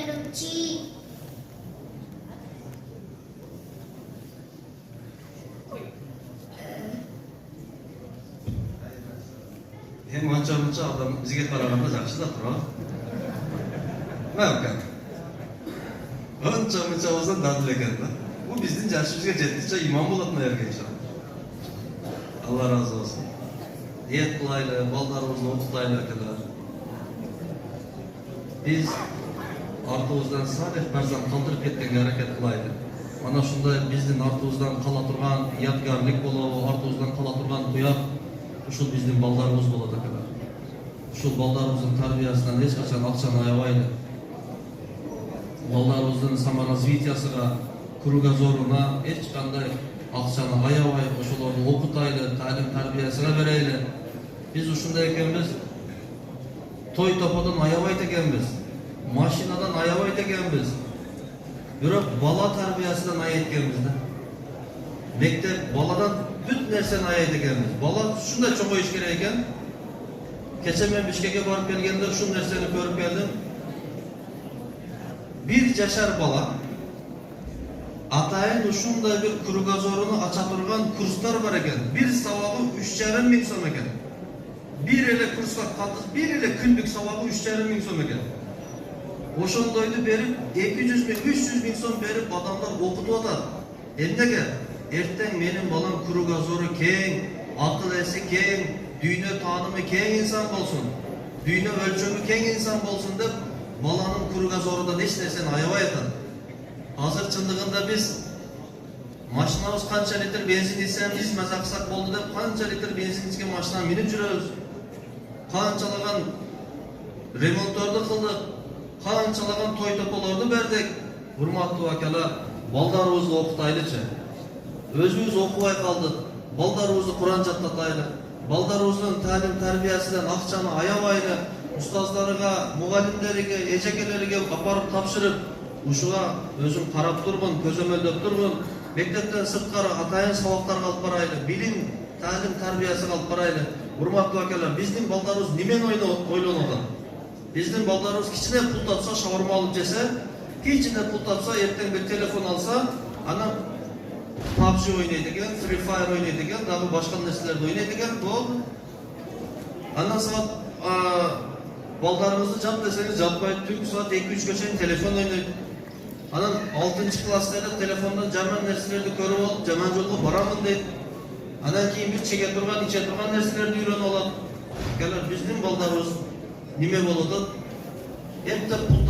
luci. Hem ancha-muncha odam bizga qaraganda yaxshida turadi. Nima ancha-muncha bo'lsa dadil ekanda. Bu bizning jashimizga jetguncha imon bo'ladi yerga inshaalloh. Alloh razı olsun. Niyet qilaylik, bolalarimizni o'qitaylik akalar. Biz ortimizdan salih farzand qoldirib ketganga harakat qilaylik. Mana shunday bizning ortimizdan qola turgan yodgorlik bo'ladi, ortimizdan qola turgan quyoq şu bizim bolalarimiz bo'ladi akalar. Şu bolalarımızın tarbiyasidan hech qachon aqchani ayamaydi. Bolalarımızın samaraзвитиясыга, кругозорuna hech qanday aqchani ayamay, o'shalarni o'qitaylik, ta'lim tarbiyasiga beraylik. Biz shunday ekanmiz, to'y topadan ayamaydi ekanmiz, mashinadan ayamaydi ekanmiz. Biroq bola tarbiyasidan ayayotganmizda. Mektep boladan bütün narsani ayaydi ekanmiz. Bola shunday cho'ngoyish kerak ekan. Kecha men Bishkekka borib kelganda shu narsani ko'rib keldim. Bir yashar bola atayin shunday bir krugozorini acha turgan kurslar bor ekan. Bir savobi 3,5 ming so'm ekan. Bir ele kursga qattiq, bir ele kunlik savobi 3,5 ming so'm ekan. O'shandoyni berib 200 ming, 300 ming so'm berib odamlar o'qitib o'tadi. Endiga ertang mening bolam krugozori keng, aql esi keng, dünya tanımı keng insan olsun, dünya ölçümü keng insan olsun deb bolanın krugozoridan hech narsani ayabay aytadi. Hozir chindag'inda biz mashinamiz qancha litr benzin yesam biz maza qilsak bo'ldi deb qancha litr benzin ichgan mashinani minib yuramiz. Qanchalagan remontlarni qildik, qanchalagan to'y to'palarni berdik. Hurmatli akalar, bolalarimizni o'qitaylikchi. O'zimiz o'qibay qoldik. Bolalarimizni Qur'on jatlataylik. Bolalarımızın ta'lim tarbiyasidan aqchani ayamaylik, ustozlariga, muallimlariga, ejakalariga aparib topshirib, o'shiga o'zim qarab turman, ko'zamaldab turman. Maktabdan sirtqari atayin saboqlarga olib boraylik, bilim, ta'lim tarbiyasiga olib boraylik. Hurmatli akalar, bizning bolalarimiz nimani o'ylanadi? Bizning bolalarimiz kichkina pul topsa, shawarma olib jesa, kichkina pul topsa, ertaga bir telefon olsa, ana PUBG oynaydigan, Free Fire oynaydigan, daha başka nesillerde oynaydigan bo'ldi. Ana saat bolalarimizni jap deseniz japmaydi. Tüm saat 2-3 gacha telefon oynaydi. Ana 6. klasslarda telefondan jaman narsalarni ko'rib olib, jaman yo'lga boraman deydi. Ana keyin bir chega turgan, icha turgan narsalarni o'rganib oladi. Akalar, bizning bolalarimiz nima bo'ladi? Erta pul